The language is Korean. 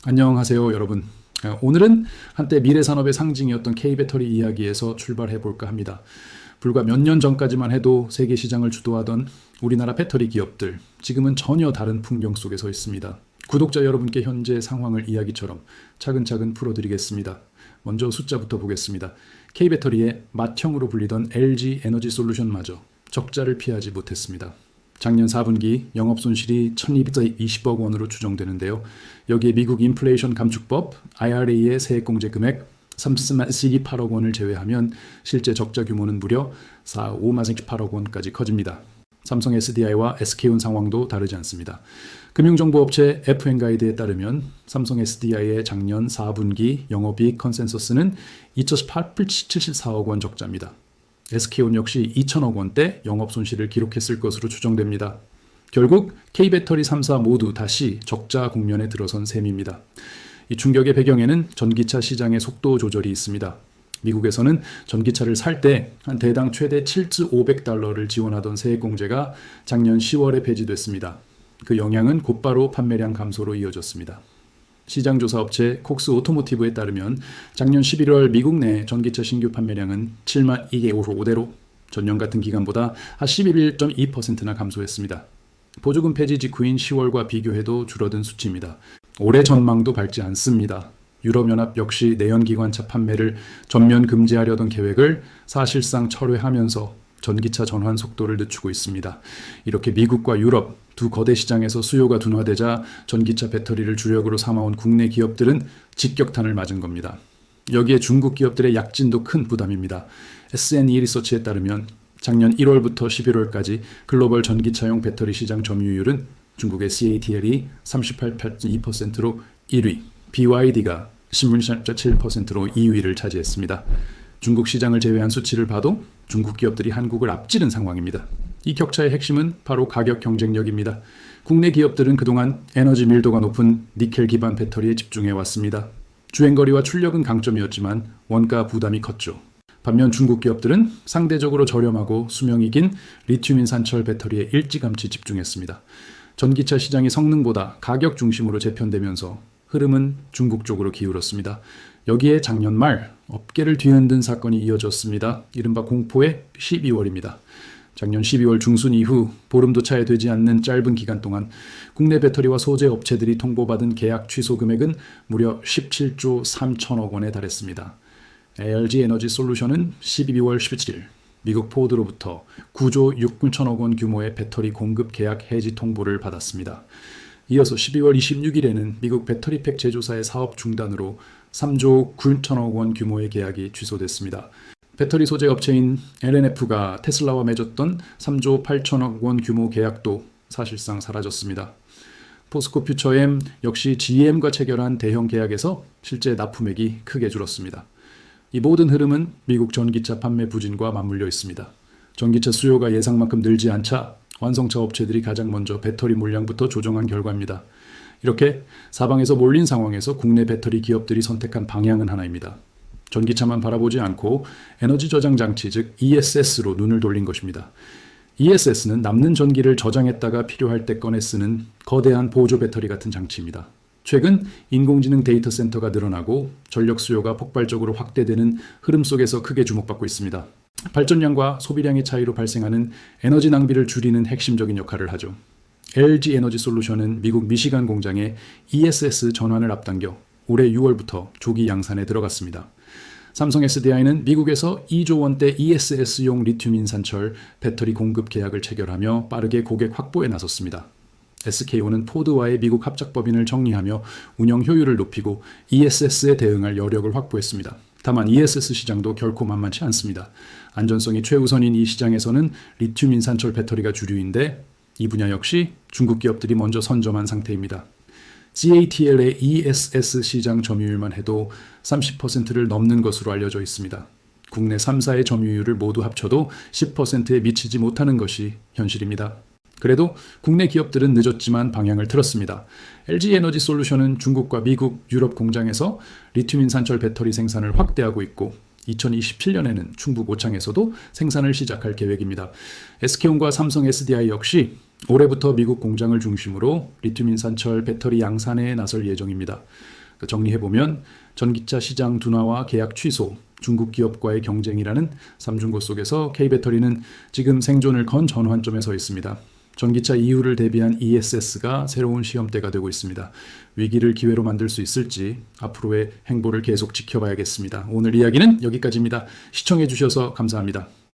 안녕하세요, 여러분. 오늘은 한때 미래산업의 상징이었던 K배터리 이야기에서 출발해 볼까 합니다. 불과 몇 년 전까지만 해도 세계 시장을 주도하던 우리나라 배터리 기업들, 지금은 전혀 다른 풍경 속에 서 있습니다. 구독자 여러분께 현재 상황을 이야기처럼 차근차근 풀어드리겠습니다. 먼저 숫자부터 보겠습니다. K배터리의 맏형으로 불리던 LG 에너지솔루션마저 적자를 피하지 못했습니다. 작년 4분기 영업손실이 1220억 원으로 추정되는데요. 여기에 미국 인플레이션 감축법, IRA의 세액공제 금액 38억 원을 제외하면 실제 적자 규모는 무려 538억 원까지 커집니다. 삼성 SDI와 SK온 상황도 다르지 않습니다. 금융정보업체 FN가이드에 따르면 삼성 SDI의 작년 4분기 영업이익 컨센서스는 2,874억 원 적자입니다. SK온 역시 2천억 원대 영업손실을 기록했을 것으로 추정됩니다. 결국 K배터리 3사 모두 다시 적자 국면에 들어선 셈입니다. 이 충격의 배경에는 전기차 시장의 속도 조절이 있습니다. 미국에서는 전기차를 살 때 한 대당 최대 7주 500달러를 지원하던 세액공제가 작년 10월에 폐지됐습니다. 그 영향은 곧바로 판매량 감소로 이어졌습니다. 시장조사업체 콕스 오토모티브에 따르면 작년 11월 미국 내 전기차 신규 판매량은 7만 205대로 전년 같은 기간보다 한 11.2%나 감소했습니다. 보조금 폐지 직후인 10월과 비교해도 줄어든 수치입니다. 올해 전망도 밝지 않습니다. 유럽연합 역시 내연기관차 판매를 전면 금지하려던 계획을 사실상 철회하면서 전기차 전환 속도를 늦추고 있습니다. 이렇게 미국과 유럽 두 거대 시장에서 수요가 둔화되자 전기차 배터리를 주력으로 삼아온 국내 기업들은 직격탄을 맞은 겁니다. 여기에 중국 기업들의 약진도 큰 부담입니다. SNE 리서치에 따르면 작년 1월부터 11월까지 글로벌 전기차용 배터리 시장 점유율은 중국의 CATL이 38.2%로 1위, BYD가 16.7%로 2위를 차지했습니다. 중국 시장을 제외한 수치를 봐도 중국 기업들이 한국을 앞지른 상황입니다. 이 격차의 핵심은 바로 가격 경쟁력입니다. 국내 기업들은 그동안 에너지 밀도가 높은 니켈 기반 배터리에 집중해 왔습니다. 주행거리와 출력은 강점이었지만 원가 부담이 컸죠. 반면 중국 기업들은 상대적으로 저렴하고 수명이 긴 리튬인 산철 배터리에 일찌감치 집중했습니다. 전기차 시장이 성능보다 가격 중심으로 재편되면서 흐름은 중국 쪽으로 기울었습니다. 여기에 작년 말 업계를 뒤흔든 사건이 이어졌습니다. 이른바 공포의 12월입니다. 작년 12월 중순 이후 보름도 차에 되지 않는 짧은 기간 동안 국내 배터리와 소재 업체들이 통보받은 계약 취소 금액은 무려 17조 3천억 원에 달했습니다. LG 에너지 솔루션은 12월 17일 미국 포드로부터 9조 6천억 원 규모의 배터리 공급 계약 해지 통보를 받았습니다. 이어서 12월 26일에는 미국 배터리팩 제조사의 사업 중단으로 3조 9천억 원 규모의 계약이 취소됐습니다. 배터리 소재 업체인 LNF가 테슬라와 맺었던 3조 8천억 원 규모 계약도 사실상 사라졌습니다. 포스코 퓨처엠 역시 GM과 체결한 대형 계약에서 실제 납품액이 크게 줄었습니다. 이 모든 흐름은 미국 전기차 판매 부진과 맞물려 있습니다. 전기차 수요가 예상만큼 늘지 않자 완성차 업체들이 가장 먼저 배터리 물량부터 조정한 결과입니다. 이렇게 사방에서 몰린 상황에서 국내 배터리 기업들이 선택한 방향은 하나입니다. 전기차만 바라보지 않고 에너지 저장 장치 즉 ESS로 눈을 돌린 것입니다. ESS는 남는 전기를 저장했다가 필요할 때 꺼내 쓰는 거대한 보조 배터리 같은 장치입니다. 최근 인공지능 데이터 센터가 늘어나고 전력 수요가 폭발적으로 확대되는 흐름 속에서 크게 주목받고 있습니다. 발전량과 소비량의 차이로 발생하는 에너지 낭비를 줄이는 핵심적인 역할을 하죠. LG 에너지 솔루션은 미국 미시간 공장에 ESS 전환을 앞당겨 올해 6월부터 조기 양산에 들어갔습니다. 삼성 SDI는 미국에서 2조 원대 ESS용 리튬인 산철 배터리 공급 계약을 체결하며 빠르게 고객 확보에 나섰습니다. SK온은 포드와의 미국 합작법인을 정리하며 운영 효율을 높이고 ESS에 대응할 여력을 확보했습니다. 다만 ESS 시장도 결코 만만치 않습니다. 안전성이 최우선인 이 시장에서는 리튬인 산철 배터리가 주류인데 이 분야 역시 중국 기업들이 먼저 선점한 상태입니다. CATL의 ESS 시장 점유율만 해도 30%를 넘는 것으로 알려져 있습니다. 국내 3사의 점유율을 모두 합쳐도 10%에 미치지 못하는 것이 현실입니다. 그래도 국내 기업들은 늦었지만 방향을 틀었습니다. LG 에너지 솔루션은 중국과 미국, 유럽 공장에서 리튬인 산철 배터리 생산을 확대하고 있고 2027년에는 충북 오창에서도 생산을 시작할 계획입니다. SK온과 삼성 SDI 역시 올해부터 미국 공장을 중심으로 리튬 인산철 배터리 양산에 나설 예정입니다. 정리해보면 전기차 시장 둔화와 계약 취소, 중국 기업과의 경쟁이라는 삼중고 속에서 K배터리는 지금 생존을 건 전환점에 서 있습니다. 전기차 이후를 대비한 ESS가 새로운 시험대가 되고 있습니다. 위기를 기회로 만들 수 있을지 앞으로의 행보를 계속 지켜봐야겠습니다. 오늘 이야기는 여기까지입니다. 시청해 주셔서 감사합니다.